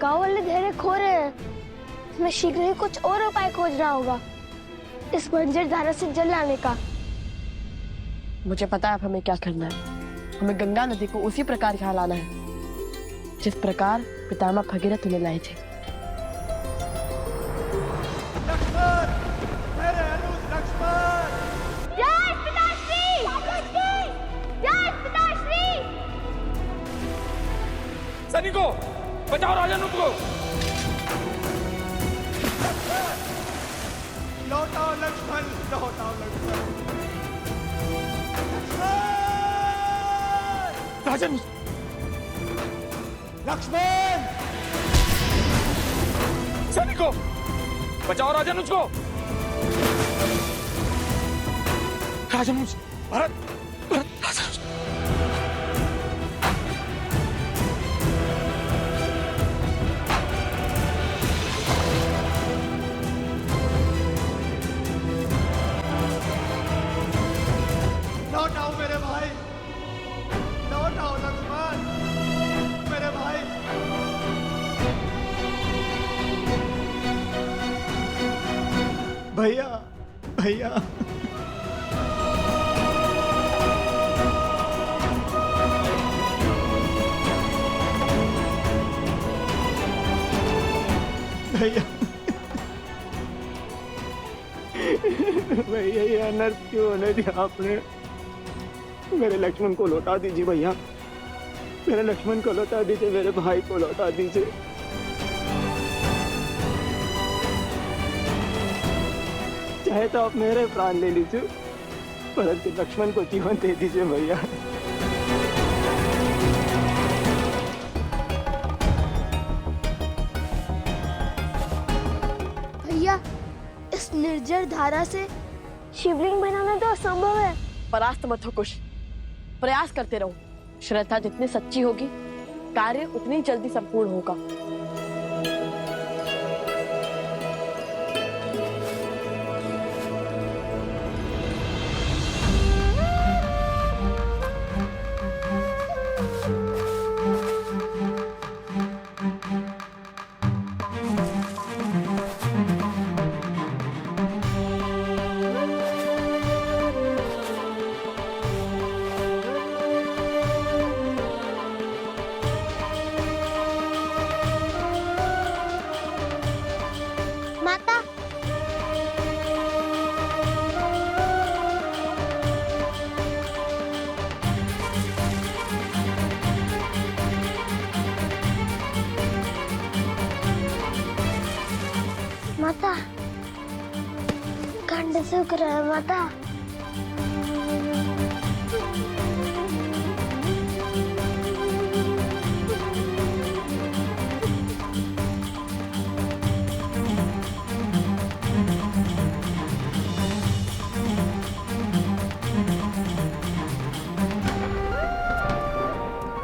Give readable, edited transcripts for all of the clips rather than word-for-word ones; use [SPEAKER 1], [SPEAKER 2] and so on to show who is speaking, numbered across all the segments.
[SPEAKER 1] गांव वाले धैर्य खो रहे हैं। हमें शीघ्र ही कुछ और उपाय खोजना होगा इस बंजर धारा से जल लाने का।
[SPEAKER 2] मुझे पता है अब हमें क्या करना है। हमें गंगा नदी को उसी प्रकार यहाँ लाना है जिस प्रकार पितामह भगीरथ उन्हें लाए थे।
[SPEAKER 1] जय पिताश्री! जय पिताश्री!
[SPEAKER 3] सैनिकों, बचाओ राजानुज को।
[SPEAKER 4] लौटाओ लक्ष्मण, लौटाओ लक्ष्मण।
[SPEAKER 3] राजानुज,
[SPEAKER 4] लक्ष्मण!
[SPEAKER 3] सैनिकों, बचाओ राजानुज को। राजानुज, भरत, भरत, राजानुज।
[SPEAKER 4] लौटाओ मेरे भाई, लौटाओ लक्ष्मण, मेरे भाई। भैया, भैया। भैया, भैया ये अनर्थ क्यों होने दिया आपने? मेरे लक्ष्मण को लौटा दीजिए भैया, मेरे लक्ष्मण को लौटा दीजिए, मेरे भाई को लौटा दीजिए। चाहे तो आप मेरे प्राण ले लीजिए, परंतु लक्ष्मण को जीवन दे दीजिए भैया।
[SPEAKER 1] भैया, इस निर्जर धारा से शिवलिंग बनाना तो असंभव है।
[SPEAKER 2] परास्त मत हो कुश, प्रयास करते रहो। श्रद्धा जितनी सच्ची होगी, कार्य उतनी जल्दी संपूर्ण होगा।
[SPEAKER 1] माता, माता, खंड सूख रहा है माता।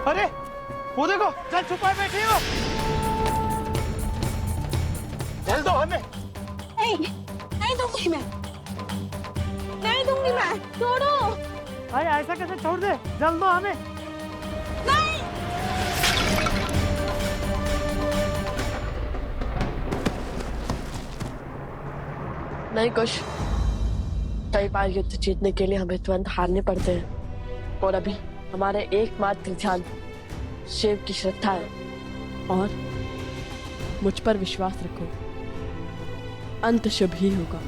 [SPEAKER 4] अरे वो देखो, जल छुपा बैठी हो। जल दो हमें।
[SPEAKER 5] नहीं, नहीं दूंगी मैं, नहीं दूंगी मैं, छोड़ो।
[SPEAKER 4] भाई ऐसा कैसे छोड़ दे, जल दो हमें।
[SPEAKER 5] नहीं,
[SPEAKER 2] नहीं कुश, कई बार युद्ध जीतने के लिए हमें तुरंत हारने पड़ते हैं, और अभी हमारे एकमात्र ध्यान शिव की श्रद्धा है। और मुझ पर विश्वास रखो, अंत शुभ ही होगा।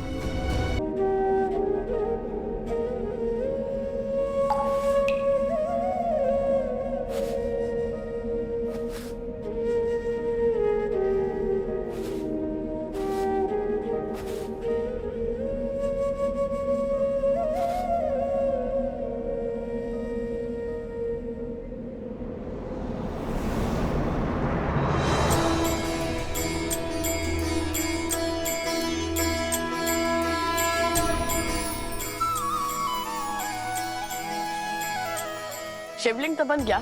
[SPEAKER 2] शिवलिंग तो बन गया,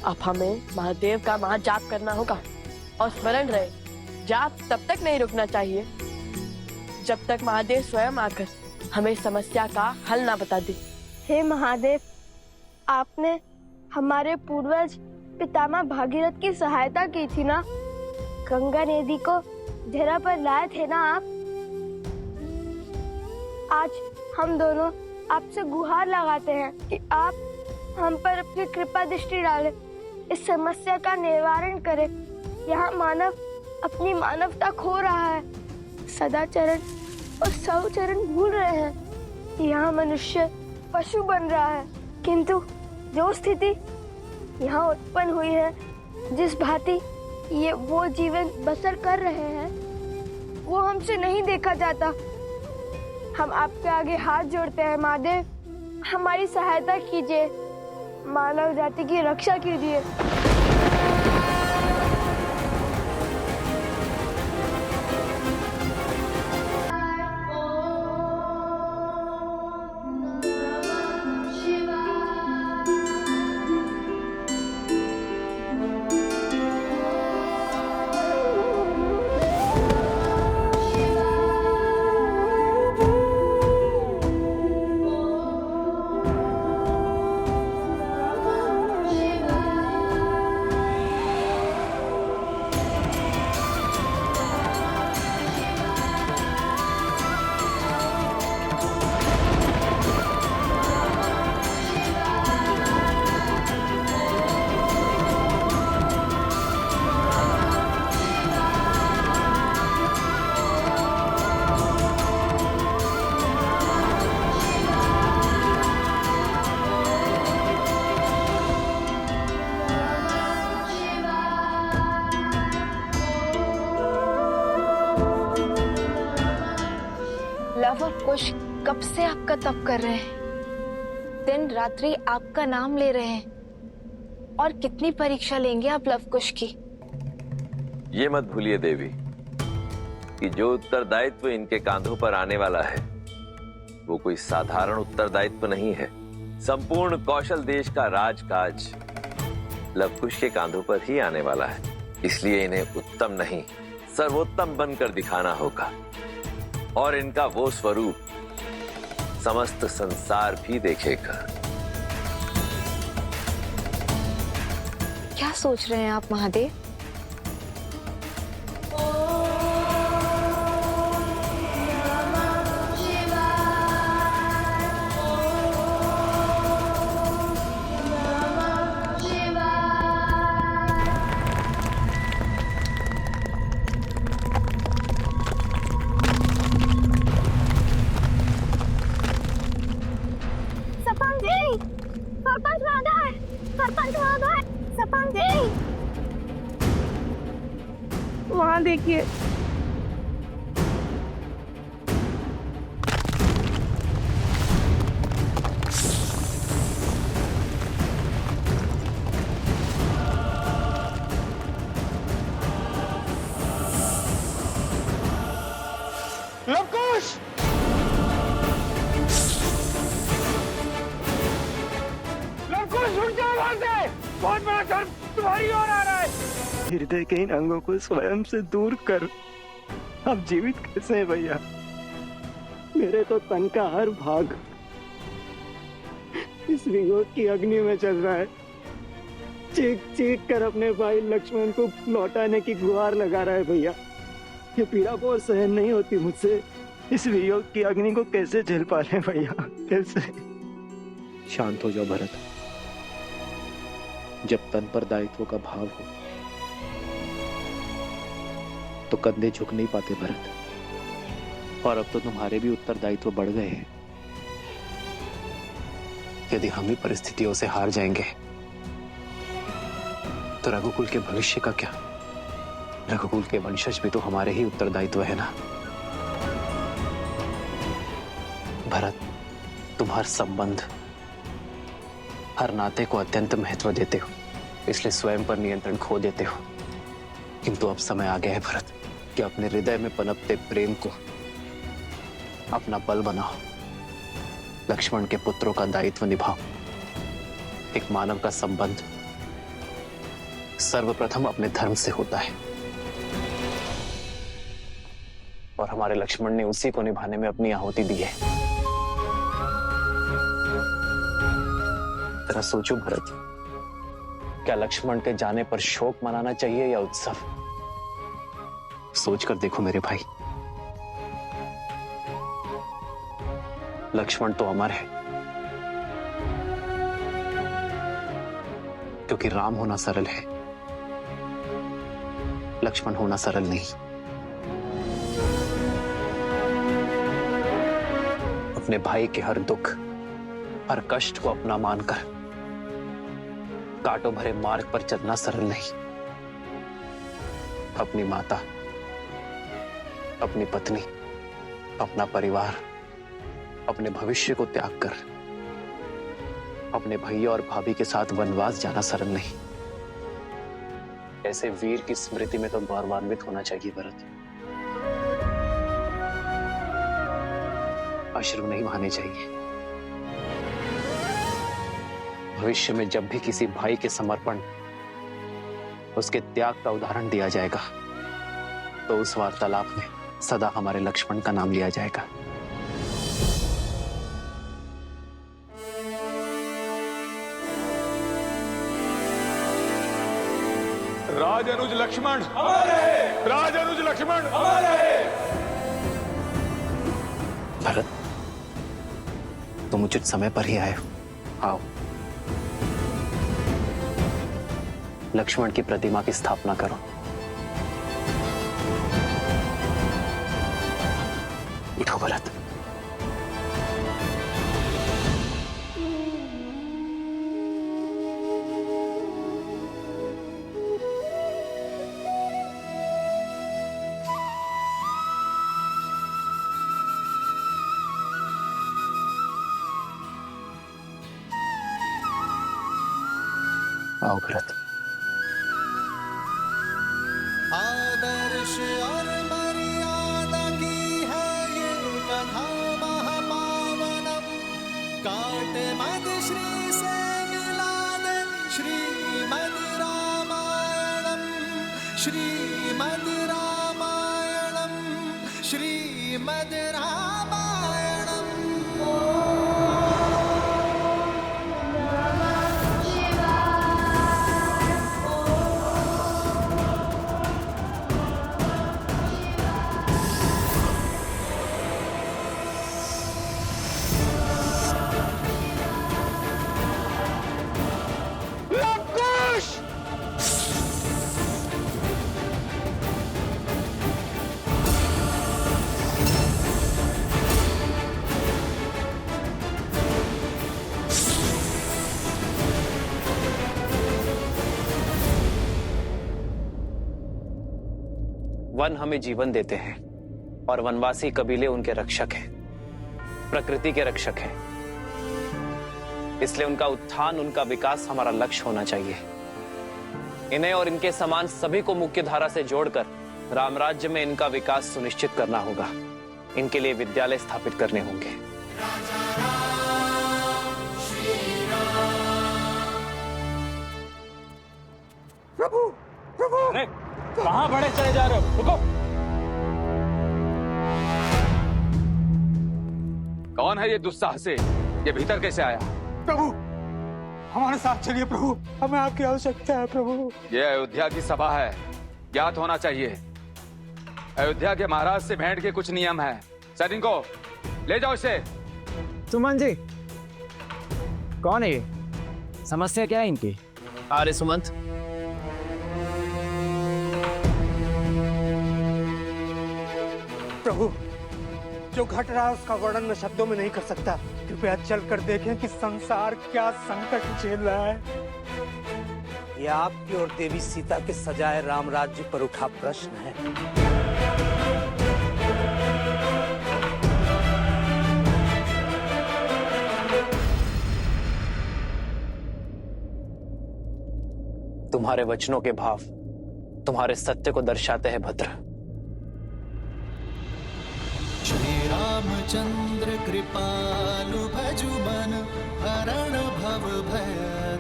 [SPEAKER 2] अब हमें महादेव का महाजाप करना होगा। और स्मरण रहे, जाप तब तक नहीं रुकना चाहिए जब तक महादेव स्वयं आकर हमें समस्या का हल ना बता दे।
[SPEAKER 1] हे महादेव, आपने हमारे पूर्वज पितामह भागीरथ की सहायता की थी ना, गंगा नदी को धरा पर लाए थे ना आप। आज हम दोनों आपसे गुहार लगाते हैं कि आप हम पर अपनी कृपा दृष्टि डालें, इस समस्या का निवारण करें। यहाँ मानव अपनी मानवता खो रहा है, सदाचरण और सौचरण भूल रहे हैं। यहाँ मनुष्य पशु बन रहा है, किंतु जो स्थिति यहाँ उत्पन्न हुई है, जिस भांति ये वो जीवन बसर कर रहे हैं, वो हमसे नहीं देखा जाता। हम आपके आगे हाथ जोड़ते हैं महादेव, हमारी सहायता कीजिए, मानव जाति की रक्षा कीजिए।
[SPEAKER 5] लव और कुश कब से आपका तप कर रहे हैं, दिन रात्रि आपका नाम ले रहे हैं। और कितनी परीक्षा लेंगे आप लव कुश की?
[SPEAKER 6] ये मत भूलिए देवी कि जो उत्तरदायित्व इनके कांधों पर आने वाला है वो कोई साधारण उत्तरदायित्व नहीं है। संपूर्ण कौशल देश का राजकाज लवकुश के कांधों पर ही आने वाला है। इसलिए इन्हें उत्तम नहीं सर्वोत्तम बनकर दिखाना होगा, और इनका वो स्वरूप समस्त संसार भी देखेगा।
[SPEAKER 5] क्या सोच रहे हैं आप महादेव?
[SPEAKER 1] वहाँ देखिए,
[SPEAKER 3] लवकुश! लवकुश उठ जाओ वहां से! बहुत बड़ा कर्म तुम्हारी ओर आ रहा है।
[SPEAKER 4] हृदय के इन अंगों को स्वयं से दूर कर। अब जीवित कैसे हैं भैया? मेरे तो तन का हर भाग इस वियोग की अग्नि में चल रहा है। चीख चीख कर अपने भाई लक्ष्मण को लौटाने की गुहार लगा रहा है भैया। ये पीड़ा बहुत सहन नहीं होती मुझसे। इस वियोग की अग्नि को कैसे झेल पा रहे हैं भैया? कैसे?
[SPEAKER 7] शांत हो जाओ भरत। जब तन पर दायित्व का भाव हो तो कंधे झुक नहीं पाते भरत। और अब तो तुम्हारे भी उत्तरदायित्व बढ़ गए हैं।
[SPEAKER 8] यदि हम ही परिस्थितियों से हार जाएंगे तो रघुकुल के भविष्य का क्या? रघुकुल के वंशज भी तो हमारे ही उत्तरदायित्व है ना। भरत, तुम हर संबंध हर नाते को अत्यंत महत्व देते हो, इसलिए स्वयं पर नियंत्रण खो देते हो। किंतु अब समय आ गया है भरत कि अपने हृदय में पनपते प्रेम को अपना बल बनाओ। लक्ष्मण के पुत्रों का दायित्व निभाओ। एक मानव का संबंध सर्वप्रथम अपने धर्म से होता है, और हमारे लक्ष्मण ने उसी को निभाने में अपनी आहुति दी है। जरा सोचो भरत, क्या लक्ष्मण के जाने पर शोक मनाना चाहिए या उत्सव? सोच कर देखो मेरे भाई, लक्ष्मण तो अमर है, क्योंकि राम होना सरल है, लक्ष्मण होना सरल नहीं। अपने भाई के हर दुख, हर कष्ट को अपना मानकर कांटों भरे मार्ग पर चलना सरल नहीं। अपनी माता, अपनी पत्नी, अपना परिवार, अपने भविष्य को त्याग कर अपने भैया और भाभी के साथ वनवास जाना सरल नहीं। ऐसे वीर की स्मृति में तो गौरवान्वित होना चाहिए भरत। अश्रु नहीं बहाने चाहिए। भविष्य में जब भी किसी भाई के समर्पण, उसके त्याग का उदाहरण दिया जाएगा, तो उस वार्तालाप में सदा हमारे लक्ष्मण का नाम लिया जाएगा।
[SPEAKER 3] राजअनुज लक्ष्मण हमारे, राजअनुज लक्ष्मण हमारे।
[SPEAKER 8] भरत, तुम उचित समय पर ही आए हो। आओ, लक्ष्मण की प्रतिमा की स्थापना करो। उठो भरत। आओ भरत।
[SPEAKER 9] आदर्श और मर्यादा की है ये कथा महापावनम, काट मद श्री से मिला दे श्रीमद् रामायणम, श्रीमद् रामायणम, श्रीमद् रामायणम।
[SPEAKER 8] वन हमें जीवन देते हैं और वनवासी कबीले उनके रक्षक हैं, प्रकृति के रक्षक हैं। इसलिए उनका उत्थान, उनका विकास हमारा लक्ष्य होना चाहिए। इन्हें और इनके समान सभी को मुख्य धारा से जोड़कर रामराज्य में इनका विकास सुनिश्चित करना होगा। इनके लिए विद्यालय स्थापित करने होंगे।
[SPEAKER 3] प्रभु, प्रभु, अरे कहां बड़े चले जा रहे हो? रुको। कौन है ये दुस्साहसी? ये भीतर कैसे आया?
[SPEAKER 4] प्रभु, हमारे साथ चलिए प्रभु, हमें आपकी आवश्यकता है प्रभु।
[SPEAKER 3] ये अयोध्या की सभा है, ज्ञात होना चाहिए। अयोध्या के महाराज से भेंट के कुछ नियम हैं। सैनिकों, ले जाओ इसे।
[SPEAKER 10] सुमन जी, कौन है ये? समस्या क्या है इनकी?
[SPEAKER 8] अरे सुमंत,
[SPEAKER 4] प्रभु, जो घट रहा है उसका वर्णन मैं शब्दों में नहीं कर सकता। कृपया चल कर देखें कि संसार क्या संकट झेल रहा है। यह आपकी और देवी सीता के सजाए राम राज्य पर उठा प्रश्न है।
[SPEAKER 8] तुम्हारे वचनों के भाव तुम्हारे सत्य को दर्शाते हैं भद्र।
[SPEAKER 9] श्री रामचंद्र कृपालु भजु मन हरण भव भय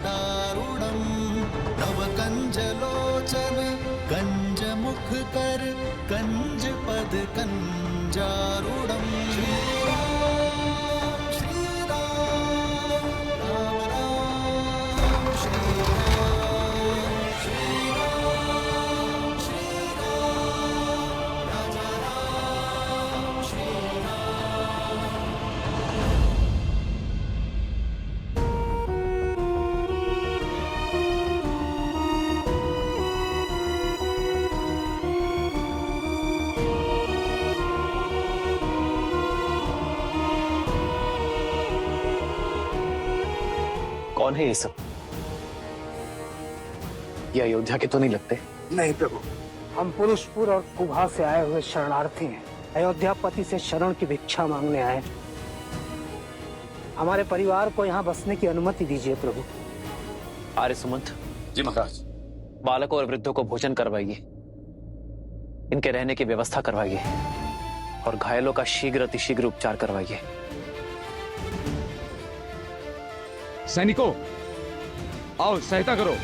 [SPEAKER 9] दारुणम, नव कंज लोचन कंज मुख कर कंज पद कंजारुणम। श्री राम, श्री राम, राम राम, श्री राम, श्री राम, श्री राम,
[SPEAKER 8] कौन है ये सब? ये अयोध्या के तो नहीं लगते।
[SPEAKER 11] नहीं प्रभु, हम पुरुषपुर और कुभा से आए हुए शरणार्थी हैं। अयोध्यापति से शरण की भिक्षा मांगने आए। हमारे परिवार को यहाँ बसने की अनुमति दीजिए प्रभु।
[SPEAKER 8] आर्य सुमंत,
[SPEAKER 3] जी महाराज।
[SPEAKER 8] बालकों और वृद्धों को भोजन करवाइए, इनके रहने की व्यवस्था करवाइए और घायलों का शीघ्र अतिशीघ्र उपचार करवाइए।
[SPEAKER 3] सैनिकों, आओ सहायता करो।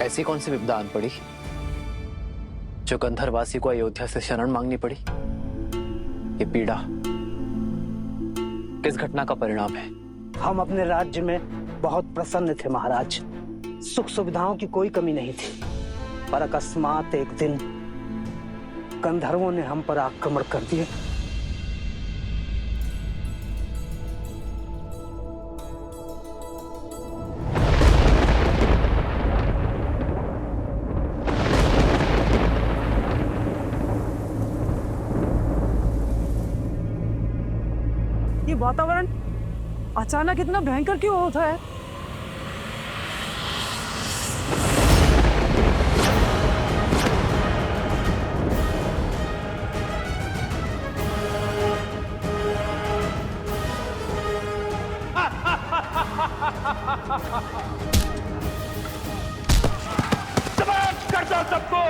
[SPEAKER 8] ऐसी कौन सी विपदा आन पड़ी जो गंधर्वासी को अयोध्या से शरण मांगनी पड़ी? ये पीड़ा किस घटना का परिणाम है?
[SPEAKER 11] हम अपने राज्य में बहुत प्रसन्न थे महाराज। सुख सुविधाओं की कोई कमी नहीं थी, पर अकस्मात एक दिन गंधर्वों ने हम पर आक्रमण कर दिए।
[SPEAKER 12] ये वातावरण अचानक इतना भयंकर क्यों होता है?
[SPEAKER 9] कर दो सबको।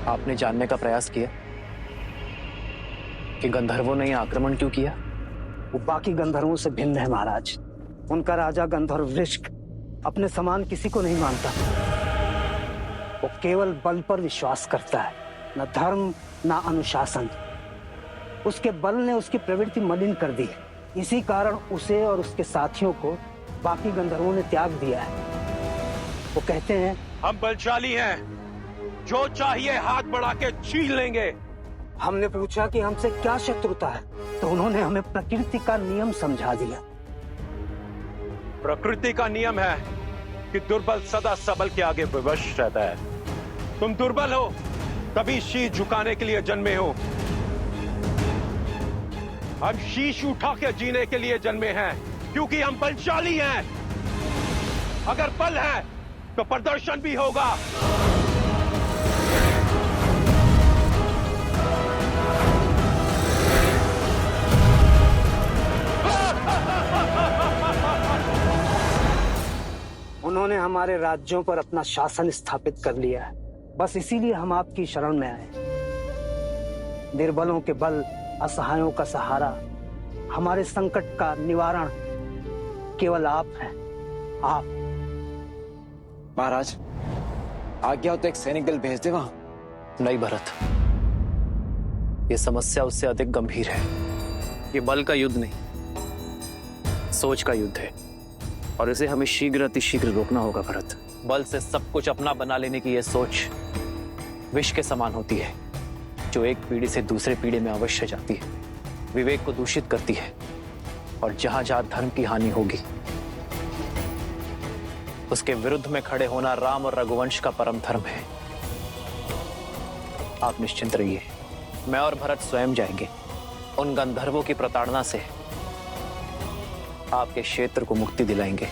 [SPEAKER 8] आपने जानने का प्रयास किया कि गंधर्वों ने यह आक्रमण क्यों किया?
[SPEAKER 11] वो बाकी गंधर्वों से भिन्न है महाराज। उनका राजा गंधर्व वृश्क अपने समान किसी को नहीं मानता। वो केवल बल पर विश्वास करता है, न धर्म न अनुशासन। उसके बल ने उसकी प्रवृत्ति मलिन कर दी है। इसी कारण उसे और उसके साथियों को बाकी गंधर्वों ने त्याग दिया है। वो कहते हैं,
[SPEAKER 9] हम बलशाली हैं, जो चाहिए हाथ बढ़ा के छीन लेंगे।
[SPEAKER 11] हमने पूछा कि हमसे क्या शत्रुता है, तो उन्होंने हमें प्रकृति का नियम समझा दिया।
[SPEAKER 9] प्रकृति का नियम है कि दुर्बल सदा सबल के आगे विवश रहता है। तुम दुर्बल हो, तभी शीश झुकाने के लिए जन्मे हो। हम शीश उठा के जीने के लिए जन्मे हैं, क्योंकि हम बलशाली हैं। अगर बल है तो प्रदर्शन भी होगा।
[SPEAKER 11] उन्होंने हमारे राज्यों पर अपना शासन स्थापित कर लिया है। बस इसीलिए हम आपकी शरण में आए। निर्बलों के बल, असहायों का सहारा, हमारे संकट का निवारण केवल आप हैं। आप।
[SPEAKER 10] महाराज, आज्ञा हो तो एक सैनिक दल भेज दे वहां।
[SPEAKER 8] नहीं भरत, ये समस्या उससे अधिक गंभीर है। ये बल का युद्ध नहीं, सोच का युद्ध है, और इसे हमें शीघ्र अतिशीघ्र रोकना होगा भरत। बल से सब कुछ अपना बना लेने की यह सोच विष के समान होती है, जो एक पीढ़ी से दूसरे पीढ़ी में अवश्य जाती है, विवेक को दूषित करती है, और जहां जहां धर्म की हानि होगी उसके विरुद्ध में खड़े होना राम और रघुवंश का परम धर्म है। आप निश्चिंत रहिए, मैं और भरत स्वयं जाएंगे। उन गंधर्वों की प्रताड़ना से आपके क्षेत्र को मुक्ति दिलाएंगे।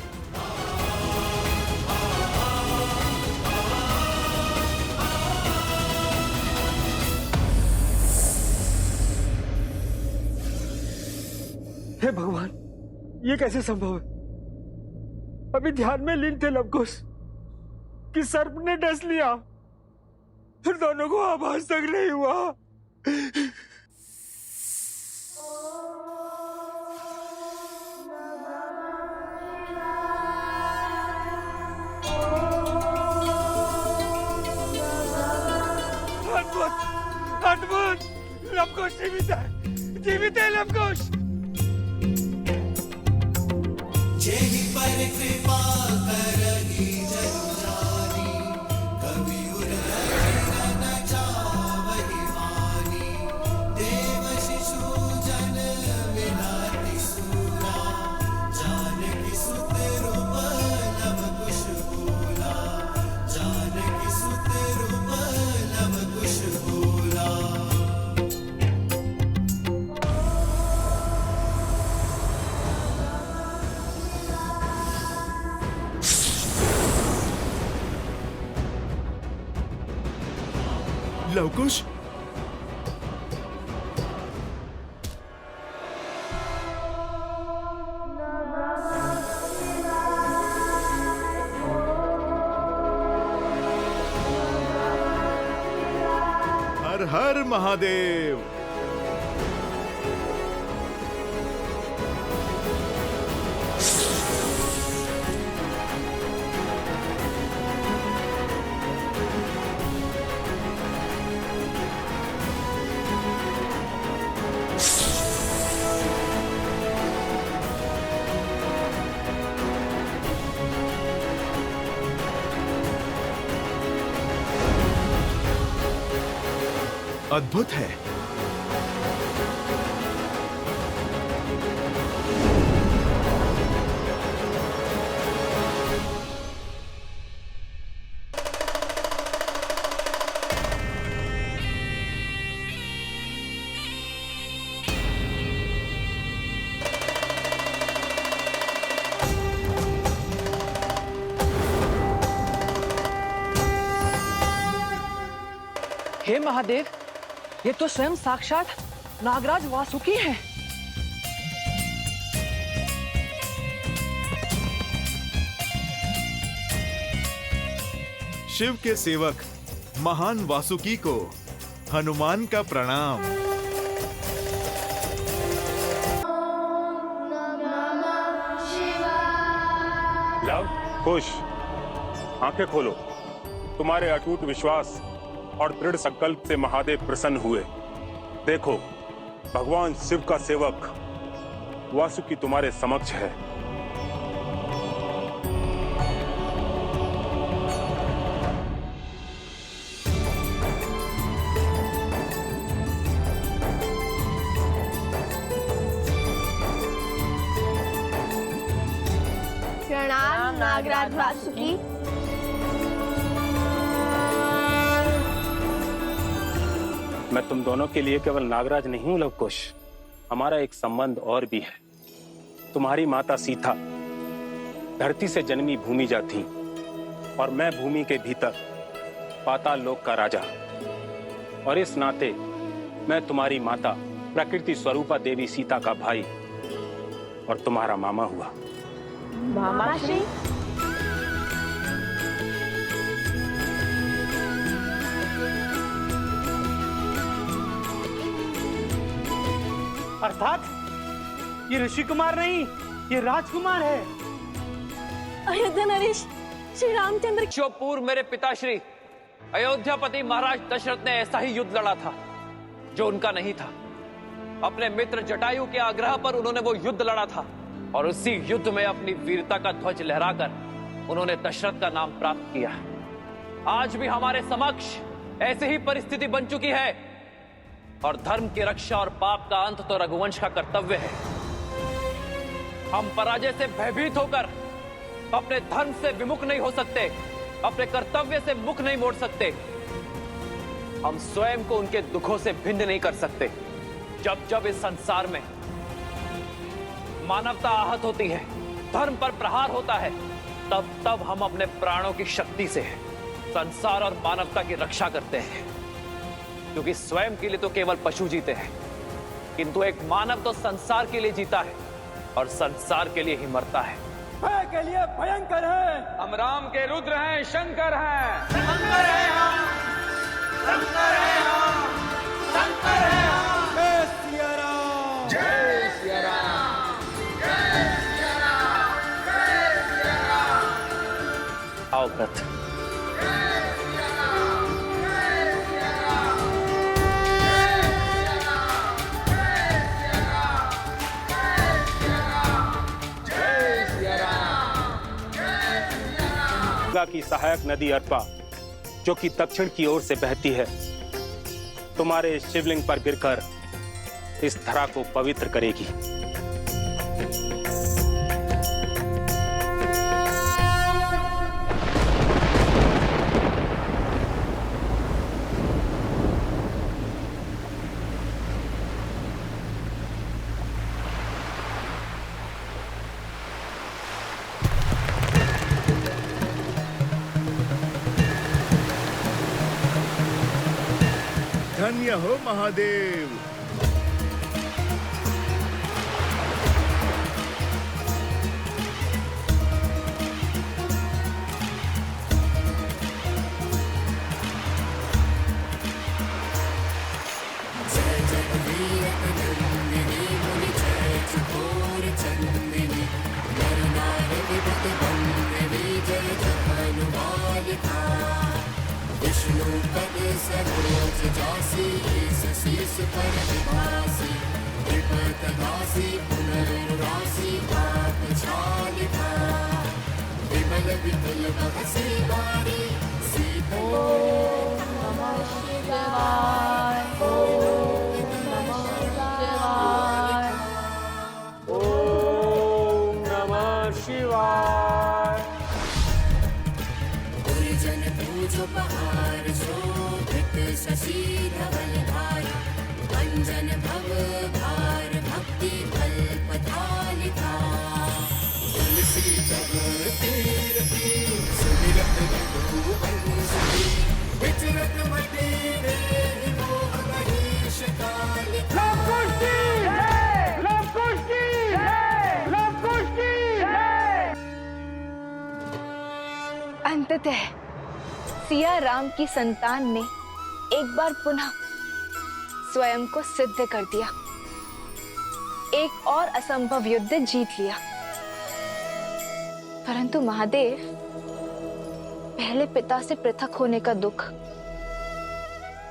[SPEAKER 4] हे भगवान, ये कैसे संभव है? अभी ध्यान में लीन थे लवकुश कि सर्प ने डस लिया, फिर दोनों को आभास तक नहीं हुआ। अद्भुत, अद्भुत! लवकुश जीवित है लवकुश।
[SPEAKER 9] जेहि पर कृपा करहि जग जानी, कबि उर न जानी।
[SPEAKER 13] लवकुश, हर हर महादेव। अद्भुत है।
[SPEAKER 12] हे महादेव, ये तो स्वयं साक्षात नागराज वासुकी है।
[SPEAKER 13] शिव के सेवक महान वासुकी को हनुमान का प्रणाम।
[SPEAKER 9] लव, खुश, आंखें खोलो। तुम्हारे अटूट विश्वास और दृढ़ संकल्प से महादेव प्रसन्न हुए। देखो, भगवान शिव का सेवक वासुकी तुम्हारे समक्ष है।
[SPEAKER 1] प्रणाम नागराज वासुकी।
[SPEAKER 9] मैं तुम दोनों के लिए केवल नागराज नहीं हूं लवकुश, हमारा एक संबंध और भी है। तुम्हारी माता सीता धरती से जन्मी भूमिजा थी और मैं भूमि के भीतर पाताल लोक का राजा। और इस नाते मैं तुम्हारी माता प्रकृति स्वरूपा देवी सीता का भाई और तुम्हारा मामा हुआ।
[SPEAKER 2] मामाश्री,
[SPEAKER 11] अर्थात ये ऋषि कुमार नहीं, ये राजकुमार है।
[SPEAKER 2] अयोध्या नरेश, श्री रामचंद्र।
[SPEAKER 14] जो पूर्व मेरे पिताश्री अयोध्यापति महाराज दशरथ ने ऐसा ही युद्ध लड़ा था जो उनका नहीं था। अपने मित्र जटायु के आग्रह पर उन्होंने वो युद्ध लड़ा था और उसी युद्ध में अपनी वीरता का ध्वज लहराकर उन्होंने दशरथ का नाम प्राप्त किया। आज भी हमारे समक्ष ऐसी ही परिस्थिति बन चुकी है और धर्म की रक्षा और पाप का अंत तो रघुवंश का कर्तव्य है। हम पराजय से भयभीत होकर अपने धर्म से विमुख नहीं हो सकते, अपने कर्तव्य से मुख नहीं मोड़ सकते। हम स्वयं को उनके दुखों से भिन्न नहीं कर सकते। जब जब इस संसार में मानवता आहत होती है, धर्म पर प्रहार होता है, तब तब हम अपने प्राणों की शक्ति से संसार और मानवता की रक्षा करते हैं। क्योंकि स्वयं के लिए तो केवल पशु जीते हैं, किंतु एक मानव तो संसार के लिए जीता है और संसार के लिए ही मरता है।
[SPEAKER 4] भय के लिए भयंकर है।
[SPEAKER 3] हम राम के रुद्र हैं, शंकर हैं।
[SPEAKER 4] शंकर है हम, शंकर है हम, शंकर है हम। जय सिया राम, जय सिया राम, जय सिया राम, जय सिया राम।
[SPEAKER 14] आओ व्रत।
[SPEAKER 9] की सहायक नदी अर्पा, जो कि दक्षिण की ओर से बहती है, तुम्हारे शिवलिंग पर गिरकर इस धरा को पवित्र करेगी।
[SPEAKER 13] धन्य हो महादेव।
[SPEAKER 5] अंततः सिया राम की संतान ने एक बार पुनः स्वयं को सिद्ध कर दिया, एक और असंभव युद्ध जीत लिया। परंतु महादेव, पहले पिता से पृथक होने का दुख,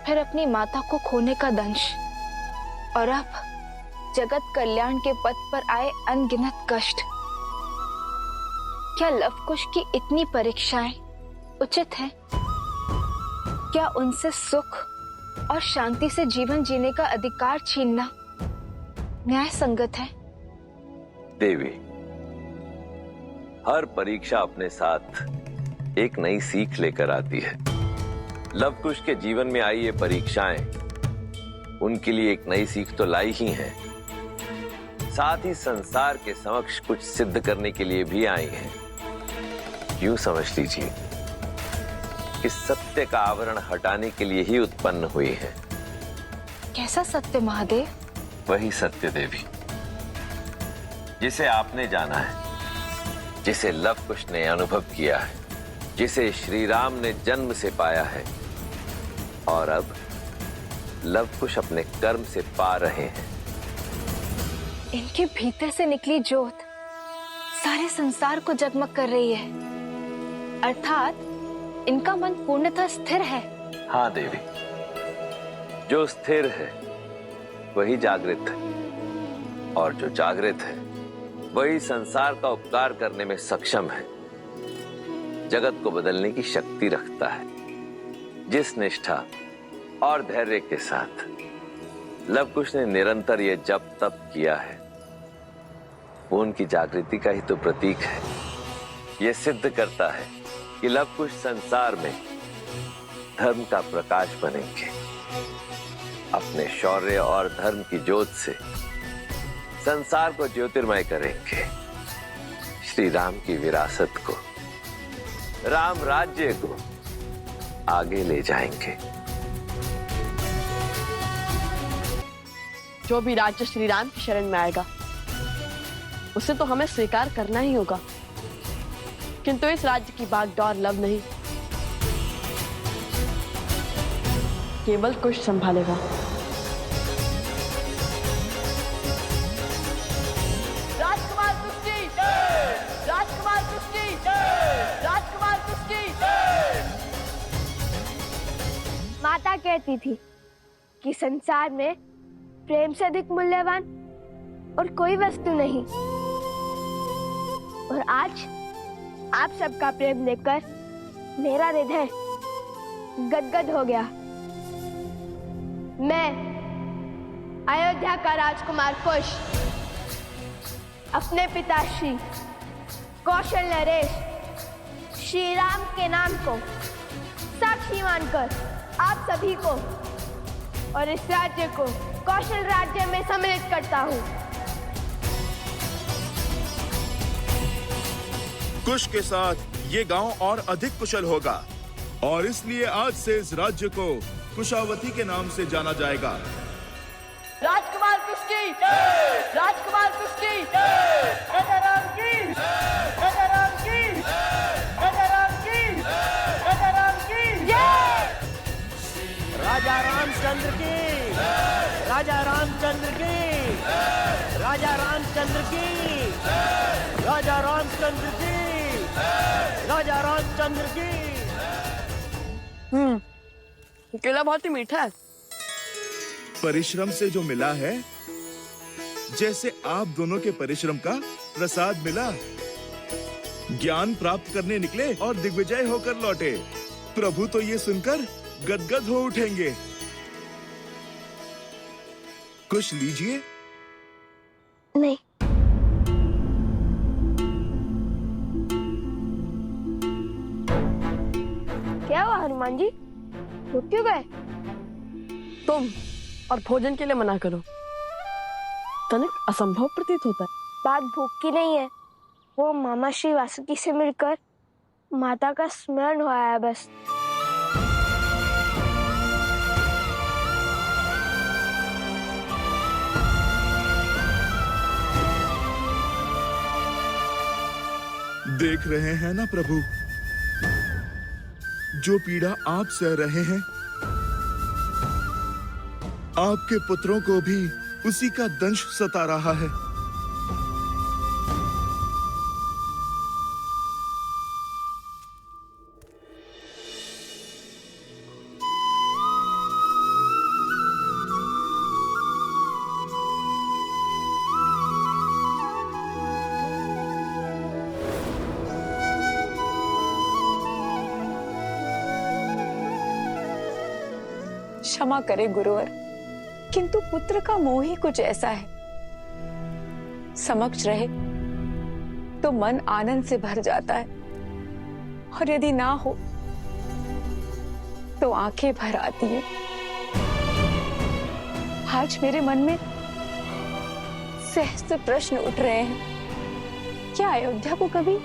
[SPEAKER 5] फिर अपनी माता को खोने का दंश, और अब जगत कल्याण के पथ पर आए अनगिनत कष्ट। क्या लवकुश की इतनी परीक्षाएं उचित हैं? क्या उनसे सुख और शांति से जीवन जीने का अधिकार छीनना न्याय संगत है?
[SPEAKER 6] देवी, हर परीक्षा अपने साथ एक नई सीख लेकर आती है। लवकुश के जीवन में आई ये परीक्षाएं उनके लिए एक नई सीख तो लाई ही हैं, साथ ही संसार के समक्ष कुछ सिद्ध करने के लिए भी आई हैं। यूं समझ लीजिए कि सत्य का आवरण हटाने के लिए ही उत्पन्न हुई है।
[SPEAKER 5] कैसा सत्य महादेव?
[SPEAKER 6] वही सत्य देवी जिसे आपने जाना है, जिसे लवकुश ने अनुभव किया है, जिसे श्री राम ने जन्म से पाया है, और अब लवकुश अपने कर्म से पा रहे हैं।
[SPEAKER 5] इनके भीतर से निकली ज्योत सारे संसार को जगमग कर रही है, अर्थात इनका मन पूर्णतः स्थिर है।
[SPEAKER 6] हाँ देवी, जो स्थिर है वही जागृत है, और जो जागृत है वही संसार का उपकार करने में सक्षम है, जगत को बदलने की शक्ति रखता है। जिस निष्ठा और धैर्य के साथ लवकुश ने निरंतर ये जप तप किया है, वो उनकी जागृति का ही तो प्रतीक है। ये सिद्ध करता है कि लवकुश संसार में धर्म का प्रकाश बनेंगे, अपने शौर्य और धर्म की ज्योत से संसार को ज्योतिर्मय करेंगे, श्री राम की विरासत को, राम राज्य को आगे ले जाएंगे।
[SPEAKER 2] जो भी राज्य श्री राम की शरण में आएगा उसे तो हमें स्वीकार करना ही होगा, किंतु इस राज्य की बागडोर लव नहीं, केवल कुश संभालेगा।
[SPEAKER 12] राजकुमार कुश्ती, राजकुमार कुश्ती, राजकुमार कुश्ती।
[SPEAKER 1] माता कहती थी कि संसार में प्रेम से अधिक मूल्यवान और कोई वस्तु नहीं, और आज आप सबका प्रेम देखकर मेरा हृदय गदगद हो गया। मैं अयोध्या का राजकुमार कुश अपने पिता श्री कौशल नरेश श्री राम के नाम को साक्षी मानकर आप सभी को और इस राज्य को कौशल राज्य में सम्मिलित करता हूँ।
[SPEAKER 13] कुश के साथ ये गांव और अधिक कुशल होगा, और इसलिए आज से इस राज्य को कुशावती के नाम से जाना जाएगा।
[SPEAKER 2] राजकुमार कुश्ती, राजकुमार कुश्ती, राजा राम की, राजा राम की, राजा राम की, राजा राम की जय।
[SPEAKER 10] राजा रामचंद्र की, राजा रामचंद्र की, राजा रामचंद्र की, राजा रामचंद्र की, राजा रामचंद्र की।
[SPEAKER 2] केला बहुत ही मीठा है।
[SPEAKER 13] परिश्रम से जो मिला है, जैसे आप दोनों के परिश्रम का प्रसाद मिला। ज्ञान प्राप्त करने निकले और दिग्विजय होकर लौटे। प्रभु तो ये सुनकर गदगद हो उठेंगे। कुछ लीजिए।
[SPEAKER 1] नहीं। क्या हुआ हनुमान जी, रुक क्यों गए?
[SPEAKER 2] तुम और भोजन के लिए मना करो, तनिक असंभव प्रतीत होता है।
[SPEAKER 1] बात भूख की नहीं है, वो मामा श्री वासुकी से मिलकर माता का स्मरण हुआ है बस।
[SPEAKER 13] देख रहे हैं ना प्रभु, जो पीड़ा आप सह रहे हैं, आपके पुत्रों को भी उसी का दंश सता रहा है।
[SPEAKER 15] क्षमा करे गुरुवर, किंतु पुत्र का मोह ही कुछ ऐसा है। समक्ष रहे तो मन आनंद से भर जाता है, और यदि ना हो तो आंखें भर आती हैं। आज मेरे मन में सहस्त्र प्रश्न उठ रहे हैं। क्या अयोध्या को कभी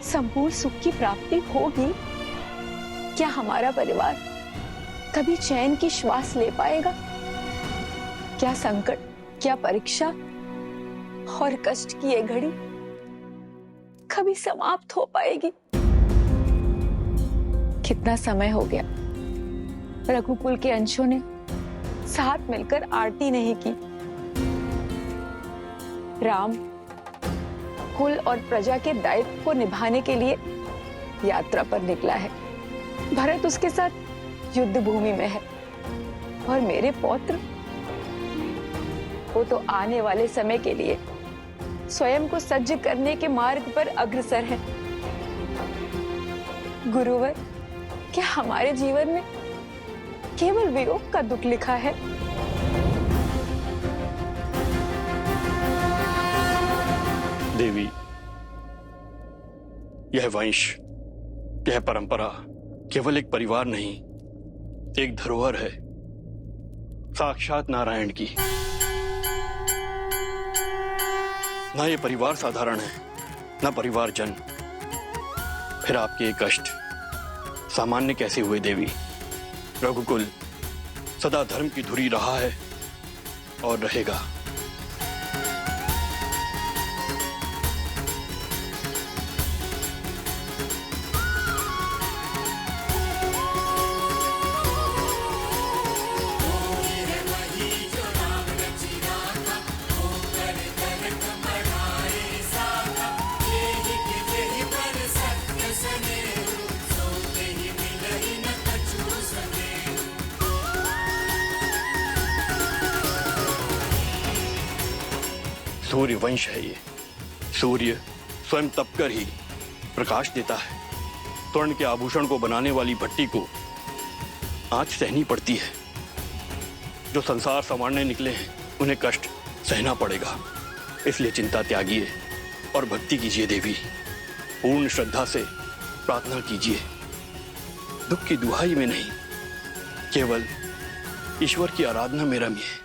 [SPEAKER 15] संपूर्ण सुख की प्राप्ति होगी? क्या हमारा परिवार कभी चैन की श्वास ले पाएगा? क्या संकट, क्या परीक्षा और कष्ट की ये घड़ी कभी समाप्त हो पाएगी? कितना समय हो गया रघुकुल के अंशों ने साथ मिलकर आरती नहीं की। राम कुल और प्रजा के दायित्व को निभाने के लिए यात्रा पर निकला है। भरत उसके साथ युद्ध भूमि में है, और मेरे पौत्र वो तो आने वाले समय के लिए स्वयं को सज्ज करने के मार्ग पर अग्रसर है। गुरुवर, क्या हमारे जीवन में केवल वियोग का दुख लिखा है?
[SPEAKER 16] देवी, यह वंश, यह परंपरा केवल एक परिवार नहीं, एक धरोहर है, साक्षात नारायण की। ना ये परिवार साधारण है, ना परिवार जन। फिर आपके ये कष्ट सामान्य कैसे हुए देवी? रघुकुल सदा धर्म की धुरी रहा है और रहेगा। सूर्य वंश है ये। सूर्य स्वयं तपकर ही प्रकाश देता है। स्वर्ण के आभूषण को बनाने वाली भट्टी को आंच सहनी पड़ती है। जो संसार संवारने निकले हैं उन्हें कष्ट सहना पड़ेगा। इसलिए चिंता त्यागिए और भक्ति कीजिए देवी। पूर्ण श्रद्धा से प्रार्थना कीजिए। दुख की दुहाई में नहीं, केवल ईश्वर की आराधना में रमिए।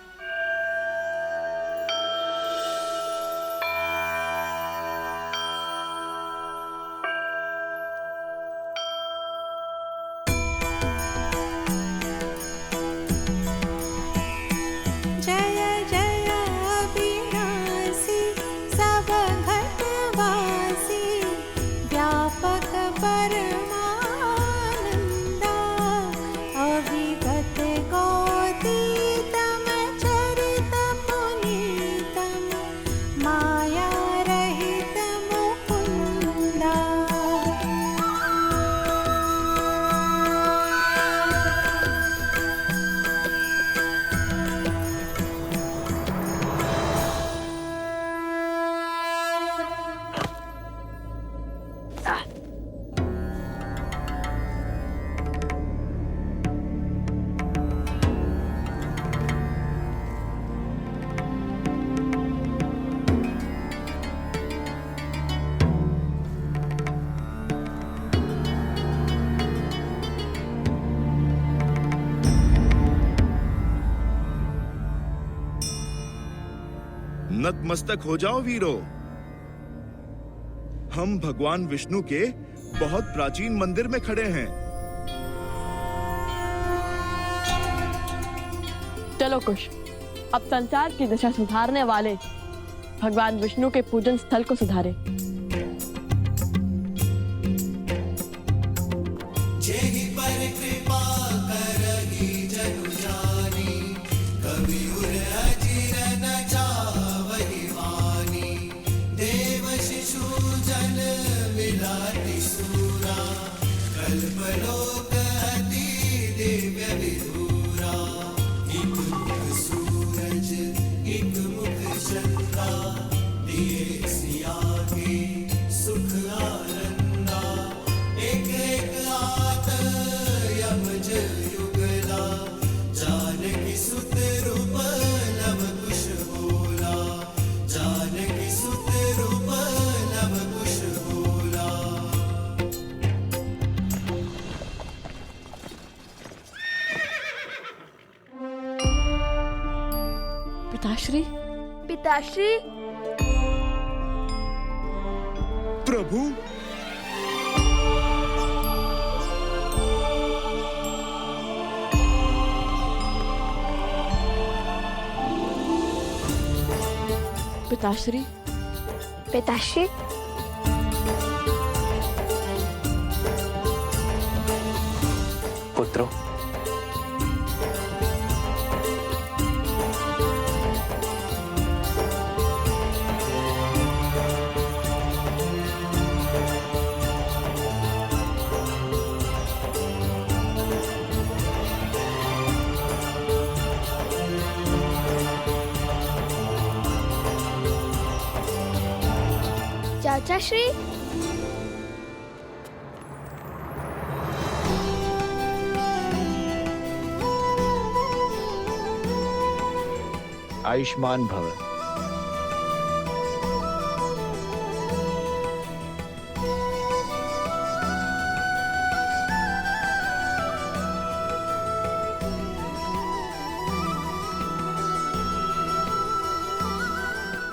[SPEAKER 17] घटवासी व्यापक परमानंदा अविगत गौतीतम चरित पुनीतम माया रहित मुकुंदा।
[SPEAKER 13] नतमस्तक हो जाओ वीरो। हम भगवान विष्णु के बहुत प्राचीन मंदिर में खड़े हैं।
[SPEAKER 2] चलो कुश, अब संसार की दिशा सुधारने वाले भगवान विष्णु के पूजन स्थल को सुधारे।
[SPEAKER 17] जेहि पर कृपा करहि जनु जानी, कवि उर अजिर न जावहि वानी। देव शिशु जन मिलाति सूरा, कल्पलोक अति दिव्य विधूरा। एक मुख सूरज एक मुख चंद्रा, दिए सिया के सुख आनंदा। एक एक आत यमज युगला, जानकी सुत रूप नव कुश होला। जानकी सुत रूप नव कुश होला।
[SPEAKER 2] पिताश्री,
[SPEAKER 1] पिताश्री,
[SPEAKER 13] प्रभु,
[SPEAKER 2] पिताश्री,
[SPEAKER 1] पिताश्री,
[SPEAKER 8] पुत्रों,
[SPEAKER 1] चाचा श्री,
[SPEAKER 10] आयुष्मान भव।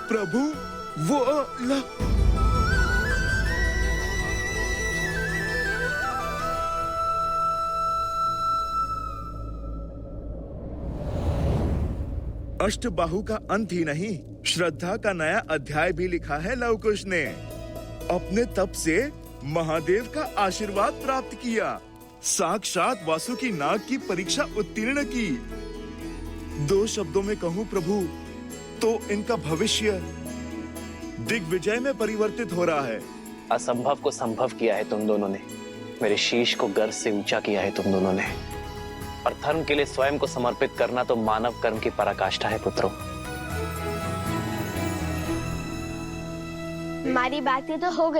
[SPEAKER 13] प्रभु, वो अष्टबाहु का अंत ही नहीं, श्रद्धा का नया अध्याय भी लिखा है लवकुश ने। अपने तप से महादेव का आशीर्वाद प्राप्त किया, साक्षात वासुकी नाग की परीक्षा उत्तीर्ण की। दो शब्दों में कहूँ प्रभु, तो इनका भविष्य दिग्विजय में परिवर्तित हो रहा है।
[SPEAKER 8] असंभव को संभव किया है तुम दोनों ने, मेरे शीश को गर्व से ऊंचा किया है तुम दोनों ने। और धर्म के लिए स्वयं को समर्पित करना तो मानव कर्म की पराकाष्ठा है पुत्रों।
[SPEAKER 1] हमारी बातें तो हो गई,